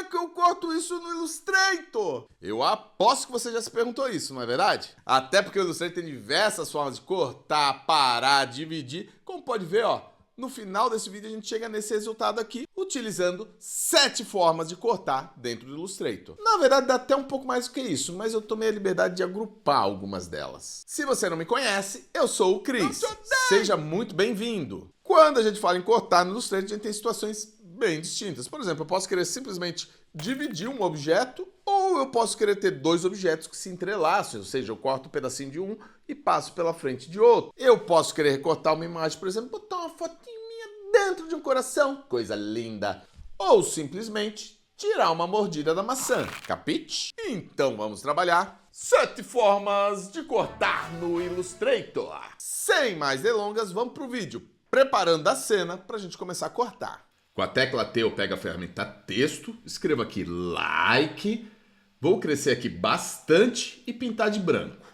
é que eu corto isso no Illustrator? Eu aposto que você já se perguntou isso, não é verdade? Até porque o Illustrator tem diversas formas de cortar, parar, dividir. Como pode ver, ó, no final desse vídeo a gente chega nesse resultado aqui, utilizando 7 formas de cortar dentro do Illustrator. Na verdade, dá até um pouco mais do que isso, mas eu tomei a liberdade de agrupar algumas delas. Se você não me conhece, eu sou o Cris. Seja muito bem-vindo. Quando a gente fala em cortar no Illustrator, a gente tem situações bem distintas. Por exemplo, eu posso querer simplesmente dividir um objeto, ou eu posso querer ter 2 objetos que se entrelaçam, ou seja, eu corto um pedacinho de um e passo pela frente de outro. Eu posso querer recortar uma imagem, por exemplo, botar uma fotinha minha dentro de um coração, coisa linda. Ou simplesmente tirar uma mordida da maçã, capite? Então vamos trabalhar 7 formas de cortar no Illustrator. Sem mais delongas, vamos pro vídeo, preparando a cena para a gente começar a cortar. Com a tecla T eu pego a ferramenta texto, escrevo aqui like, vou crescer aqui bastante e pintar de branco.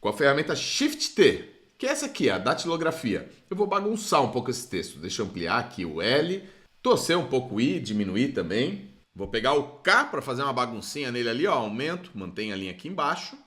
Com a ferramenta Shift T, que é essa aqui, a datilografia, eu vou bagunçar um pouco esse texto. Deixa eu ampliar aqui o L, torcer um pouco o I, diminuir também. Vou pegar o K para fazer uma baguncinha nele ali, ó, aumento, mantenho a linha aqui embaixo.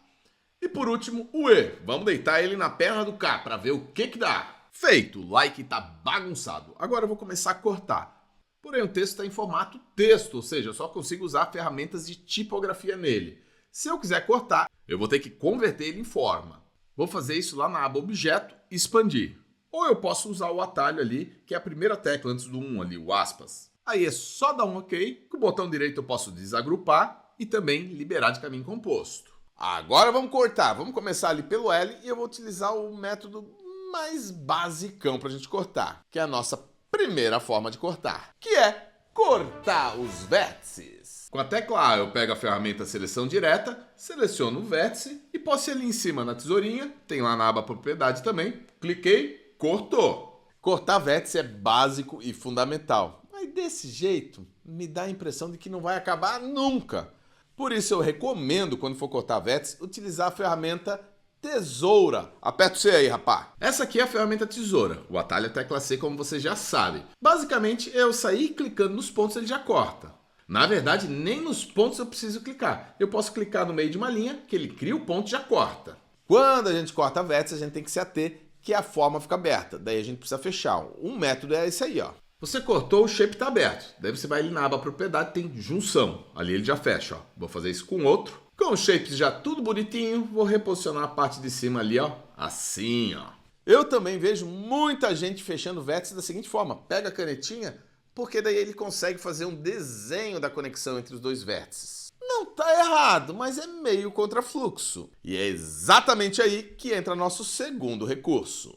E por último o E, vamos deitar ele na perna do K para ver o que dá. Feito, o like tá bagunçado. Agora eu vou começar a cortar. Porém, o texto está em formato texto, ou seja, eu só consigo usar ferramentas de tipografia nele. Se eu quiser cortar, eu vou ter que converter ele em forma. Vou fazer isso lá na aba Objeto e expandir. Ou eu posso usar o atalho ali, que é a primeira tecla antes do 1 ali, o aspas. Aí é só dar um OK, com o botão direito eu posso desagrupar e também liberar de caminho composto. Agora vamos cortar. Vamos começar ali pelo L e eu vou utilizar o método mais basicão pra gente cortar, que é a nossa primeira forma de cortar, que é cortar os vértices. Com a tecla A eu pego a ferramenta Seleção Direta, seleciono o vértice e posso ir ali em cima na tesourinha, tem lá na aba Propriedade também, cliquei, cortou. Cortar vértice é básico e fundamental, mas desse jeito me dá a impressão de que não vai acabar nunca. Por isso eu recomendo, quando for cortar vértice, utilizar a ferramenta Tesoura. Aperta o C aí, rapá. Essa aqui é a ferramenta tesoura. O atalho é tecla C, como você já sabe. Basicamente, eu sair clicando nos pontos, ele já corta. Na verdade, nem nos pontos eu preciso clicar. Eu posso clicar no meio de uma linha, que ele cria o ponto e já corta. Quando a gente corta vértice, a gente tem que se ater que a forma fica aberta. Daí a gente precisa fechar. Um método é esse aí, ó. Você cortou, o shape está aberto. Daí você vai ali na aba Propriedade, tem junção. Ali ele já fecha, ó. Vou fazer isso com outro. Com os shapes já tudo bonitinho, vou reposicionar a parte de cima ali, ó, assim, ó. Eu também vejo muita gente fechando vértices da seguinte forma. Pega a canetinha, porque daí ele consegue fazer um desenho da conexão entre os 2 vértices. Não tá errado, mas é meio contrafluxo. E é exatamente aí que entra nosso segundo recurso.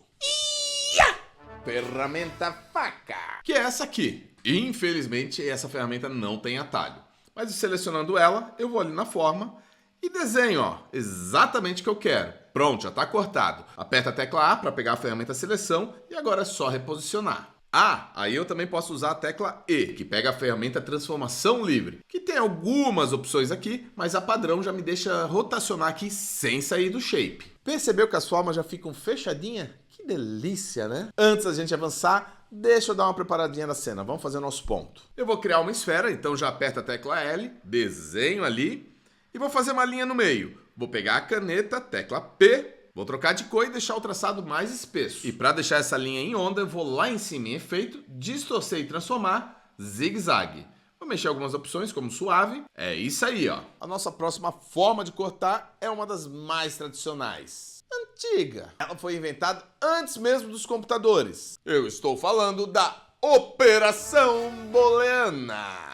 Ferramenta faca, que é essa aqui. Infelizmente, essa ferramenta não tem atalho. Mas selecionando ela, eu vou ali na forma e desenho, ó, exatamente o que eu quero. Pronto, já está cortado. Aperta a tecla A para pegar a ferramenta seleção e agora é só reposicionar. Aí eu também posso usar a tecla E, que pega a ferramenta transformação livre, que tem algumas opções aqui, mas a padrão já me deixa rotacionar aqui sem sair do shape. Percebeu que as formas já ficam fechadinhas? Que delícia, né? Antes da gente avançar, deixa eu dar uma preparadinha na cena. Vamos fazer o nosso ponto. Eu vou criar uma esfera, então já aperto a tecla L, desenho ali e vou fazer uma linha no meio. Vou pegar a caneta, tecla P, vou trocar de cor e deixar o traçado mais espesso. E para deixar essa linha em onda, eu vou lá em cima em efeito, distorcer e transformar, zigue-zague. Vou mexer algumas opções, como suave. É isso aí, ó. A nossa próxima forma de cortar é uma das mais tradicionais. Antiga. Ela foi inventada antes mesmo dos computadores. Eu estou falando da Operação Booleana.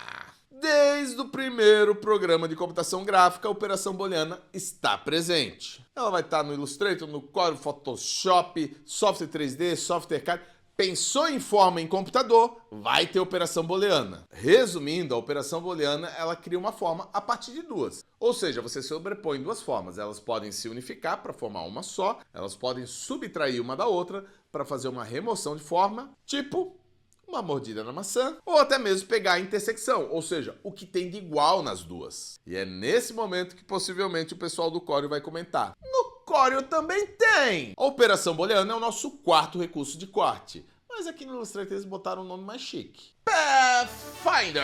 Desde o primeiro programa de computação gráfica, a Operação Booleana está presente. Ela vai estar no Illustrator, no Corel, Photoshop, software 3D, software CAD. Pensou em forma em computador, vai ter Operação Booleana. Resumindo, a Operação Booleana, ela cria uma forma a partir de 2. Ou seja, você sobrepõe 2 formas. Elas podem se unificar para formar uma só, elas podem subtrair uma da outra para fazer uma remoção de forma, tipo uma mordida na maçã, ou até mesmo pegar a intersecção, ou seja, o que tem de igual nas duas. E é nesse momento que possivelmente o pessoal do Corel vai comentar: no Corel também tem! A Operação Booleana é o nosso quarto recurso de corte, Mas aqui no Illustrator eles botaram um nome mais chique. Pathfinder!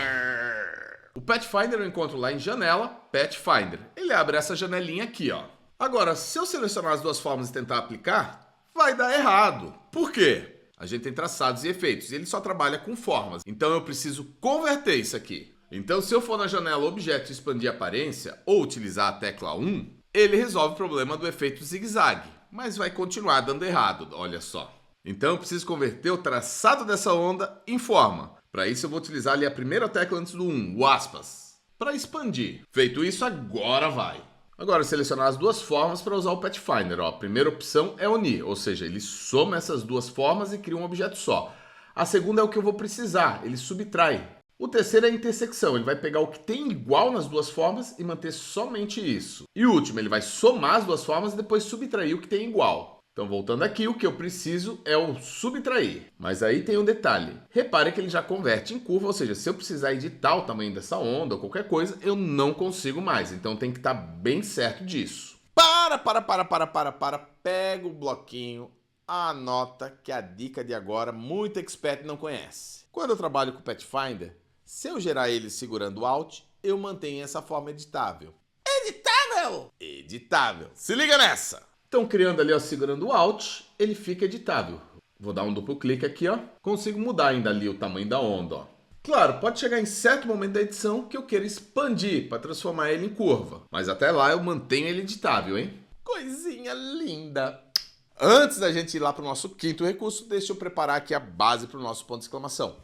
O Pathfinder eu encontro lá em janela, Pathfinder. Ele abre essa janelinha aqui, ó. Agora, se eu selecionar as duas formas e tentar aplicar, vai dar errado. Por quê? A gente tem traçados e efeitos e ele só trabalha com formas. Então eu preciso converter isso aqui. Então se eu for na janela Objeto e expandir aparência ou utilizar a tecla 1, ele resolve o problema do efeito zigue-zague, mas vai continuar dando errado, olha só. Então eu preciso converter o traçado dessa onda em forma. Para isso eu vou utilizar ali a primeira tecla antes do 1, o aspas, para expandir. Feito isso, agora vai. Agora selecionar as duas formas para usar o Pathfinder. Ó. A primeira opção é unir, ou seja, ele soma essas duas formas e cria um objeto só. A segunda é o que eu vou precisar, ele subtrai. O terceiro é a intersecção, ele vai pegar o que tem igual nas duas formas e manter somente isso. E o último, ele vai somar as duas formas e depois subtrair o que tem igual. Então, voltando aqui, o que eu preciso é o subtrair. Mas aí tem um detalhe. Repare que ele já converte em curva, ou seja, se eu precisar editar o tamanho dessa onda ou qualquer coisa, eu não consigo mais. Então tem que estar bem certo disso. Para. Pega o bloquinho, anota que a dica de agora muito expert não conhece. Quando eu trabalho com o Pathfinder, se eu gerar ele segurando o Alt, eu mantenho essa forma editável. Editável! Editável. Se liga nessa! Então, criando ali, ó, segurando o Alt, ele fica editável. Vou dar um duplo clique aqui, ó. Consigo mudar ainda ali o tamanho da onda, ó. Claro, pode chegar em certo momento da edição que eu queira expandir para transformar ele em curva. Mas até lá eu mantenho ele editável, hein? Coisinha linda! Antes da gente ir lá para o nosso quinto recurso, deixa eu preparar aqui a base para o nosso ponto de exclamação.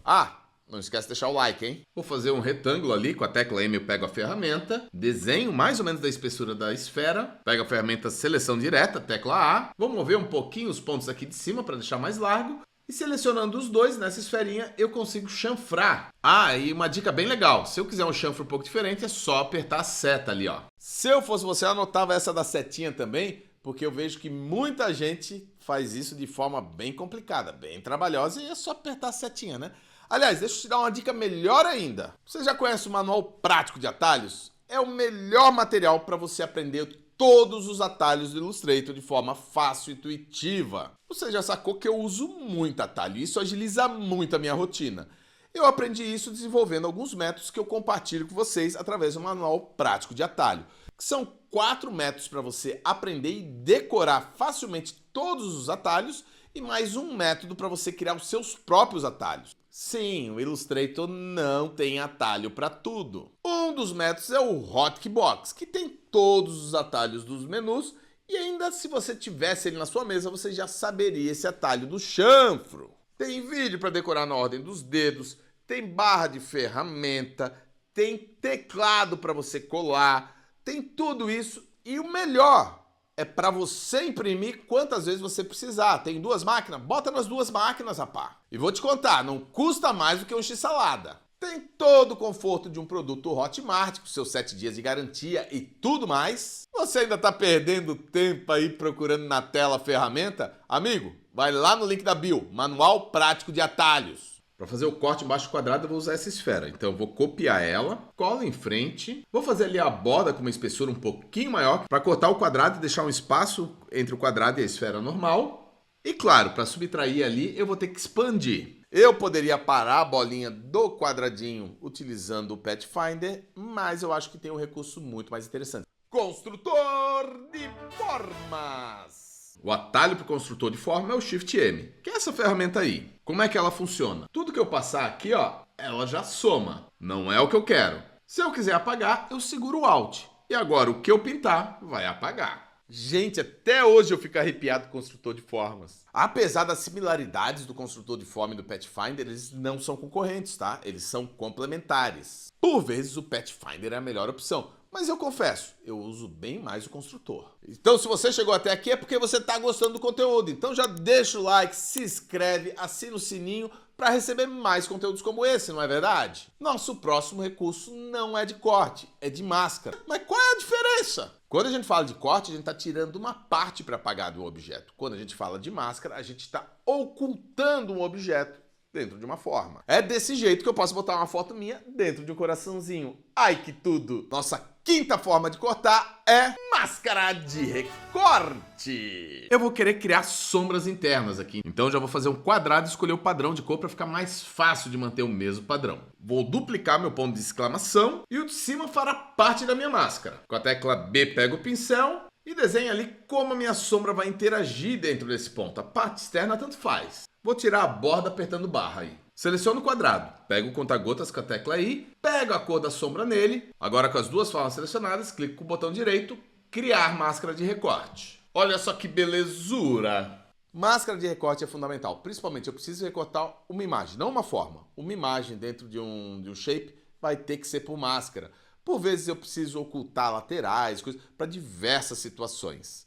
Não esquece de deixar o like, hein? Vou fazer um retângulo ali, com a tecla M eu pego a ferramenta, desenho mais ou menos da espessura da esfera, pego a ferramenta seleção direta, tecla A, vou mover um pouquinho os pontos aqui de cima para deixar mais largo, e selecionando os dois nessa esferinha eu consigo chanfrar. E uma dica bem legal, se eu quiser um chanfro um pouco diferente é só apertar a seta ali, ó. Se eu fosse você, eu anotava essa da setinha também, porque eu vejo que muita gente faz isso de forma bem complicada, bem trabalhosa, e é só apertar a setinha, né? Aliás, deixa eu te dar uma dica melhor ainda. Você já conhece o Manual Prático de Atalhos? É o melhor material para você aprender todos os atalhos do Illustrator de forma fácil e intuitiva. Você já sacou que eu uso muito atalho e isso agiliza muito a minha rotina. Eu aprendi isso desenvolvendo alguns métodos que eu compartilho com vocês através do Manual Prático de Atalho, que são 4 métodos para você aprender e decorar facilmente todos os atalhos e mais um método para você criar os seus próprios atalhos. Sim, o Illustrator não tem atalho para tudo. Um dos métodos é o Hotbox, que tem todos os atalhos dos menus e ainda se você tivesse ele na sua mesa, você já saberia esse atalho do chanfro. Tem vídeo para decorar na ordem dos dedos, tem barra de ferramenta, tem teclado para você colar, tem tudo isso e o melhor é para você imprimir quantas vezes você precisar. Tem 2 máquinas? Bota nas 2 máquinas, rapá. E vou te contar, não custa mais do que um x-salada. Tem todo o conforto de um produto Hotmart, com seus 7 dias de garantia e tudo mais. Você ainda está perdendo tempo aí procurando na tela a ferramenta? Amigo, vai lá no link da bio, Manual Prático de Atalhos. Para fazer o corte embaixo do quadrado, eu vou usar essa esfera. Então, eu vou copiar ela, colo em frente. Vou fazer ali a borda com uma espessura um pouquinho maior para cortar o quadrado e deixar um espaço entre o quadrado e a esfera normal. E claro, para subtrair ali, eu vou ter que expandir. Eu poderia parar a bolinha do quadradinho utilizando o Pathfinder, mas eu acho que tem um recurso muito mais interessante. Construtor de formas! O atalho para o construtor de forma é o Shift M, que é essa ferramenta aí. Como é que ela funciona? Tudo que eu passar aqui, ó, ela já soma. Não é o que eu quero. Se eu quiser apagar, eu seguro o Alt. E agora o que eu pintar vai apagar. Gente, até hoje eu fico arrepiado com o construtor de formas. Apesar das similaridades do construtor de forma e do Pathfinder, eles não são concorrentes, tá? Eles são complementares. Por vezes o Pathfinder é a melhor opção. Mas eu confesso, eu uso bem mais o construtor. Então se você chegou até aqui é porque você está gostando do conteúdo. Então já deixa o like, se inscreve, assina o sininho para receber mais conteúdos como esse, não é verdade? Nosso próximo recurso não é de corte, é de máscara. Mas qual é a diferença? Quando a gente fala de corte, a gente está tirando uma parte para apagar do objeto. Quando a gente fala de máscara, a gente está ocultando um objeto dentro de uma forma. É desse jeito que eu posso botar uma foto minha dentro de um coraçãozinho. Ai, que tudo! Nossa quinta forma de cortar é máscara de recorte. Eu vou querer criar sombras internas aqui, então já vou fazer um quadrado e escolher o padrão de cor para ficar mais fácil de manter o mesmo padrão. Vou duplicar meu ponto de exclamação e o de cima fará parte da minha máscara. Com a tecla B pego o pincel e desenho ali como a minha sombra vai interagir dentro desse ponto. A parte externa tanto faz. Vou tirar a borda apertando barra aí. Seleciono o quadrado, pego o conta-gotas com a tecla I, pego a cor da sombra nele. Agora com as duas formas selecionadas, clico com o botão direito, criar máscara de recorte. Olha só que belezura! Máscara de recorte é fundamental, principalmente eu preciso recortar uma imagem, não uma forma. Uma imagem dentro de um shape vai ter que ser por máscara. Por vezes eu preciso ocultar laterais, coisas para diversas situações.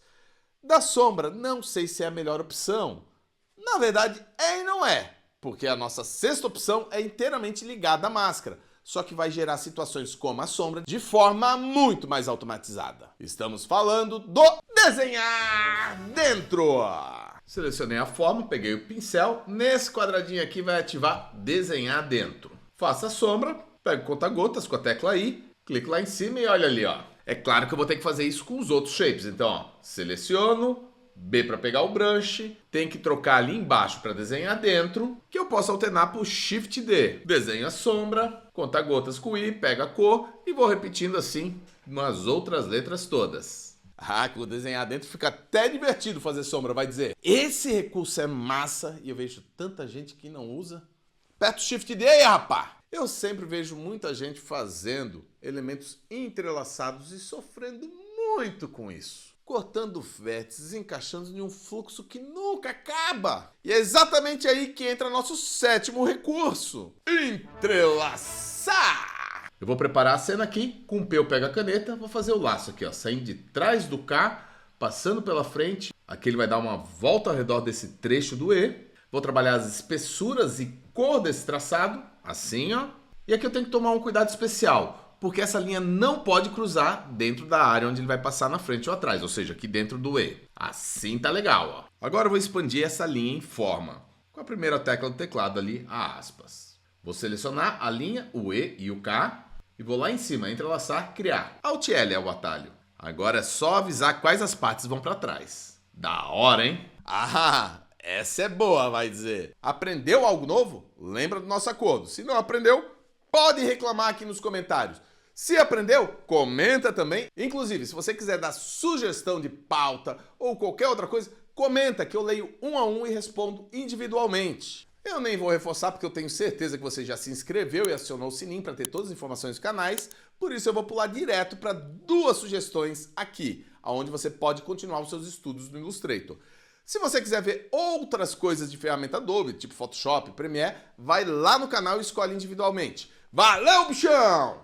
Da sombra, não sei se é a melhor opção. Na verdade, é e não é. Porque a nossa sexta opção é inteiramente ligada à máscara, só que vai gerar situações como a sombra de forma muito mais automatizada. Estamos falando do desenhar dentro. Selecionei a forma, peguei o pincel, nesse quadradinho aqui vai ativar desenhar dentro. Faço a sombra, pego o conta-gotas com a tecla I, clico lá em cima e olha ali, ó. É claro que eu vou ter que fazer isso com os outros shapes, então, ó, seleciono, B para pegar o brush, tem que trocar ali embaixo para desenhar dentro, que eu posso alternar por Shift D. Desenho a sombra, conta-gotas com I, pega a cor e vou repetindo assim nas outras letras todas. Ah, com o desenhar dentro fica até divertido fazer sombra, vai dizer. Esse recurso é massa e eu vejo tanta gente que não usa. Aperta o Shift D aí, rapá! Eu sempre vejo muita gente fazendo elementos entrelaçados e sofrendo muito com isso. Cortando vértices e encaixando em um fluxo que nunca acaba. E é exatamente aí que entra nosso sétimo recurso: entrelaçar. Eu vou preparar a cena aqui, com o P eu pego a caneta, vou fazer o laço aqui, ó, saindo de trás do K, passando pela frente. Aqui ele vai dar uma volta ao redor desse trecho do E. Vou trabalhar as espessuras e cor desse traçado, assim, ó. E aqui eu tenho que tomar um cuidado especial, porque essa linha não pode cruzar dentro da área onde ele vai passar na frente ou atrás, ou seja, aqui dentro do E. Assim tá legal, ó. Agora eu vou expandir essa linha em forma, com a primeira tecla do teclado ali, a aspas. Vou selecionar a linha, o E e o K, e vou lá em cima, entrelaçar, criar. Alt L é o atalho. Agora é só avisar quais as partes vão para trás. Da hora, hein? Ah, essa é boa, vai dizer. Aprendeu algo novo? Lembra do nosso acordo. Se não aprendeu, pode reclamar aqui nos comentários. Se aprendeu, comenta também. Inclusive, se você quiser dar sugestão de pauta ou qualquer outra coisa, comenta que eu leio um a um e respondo individualmente. Eu nem vou reforçar porque eu tenho certeza que você já se inscreveu e acionou o sininho para ter todas as informações dos canais. Por isso eu vou pular direto para duas sugestões aqui, onde você pode continuar os seus estudos no Illustrator. Se você quiser ver outras coisas de ferramenta Adobe, tipo Photoshop, Premiere, vai lá no canal e escolhe individualmente. Valeu, bichão!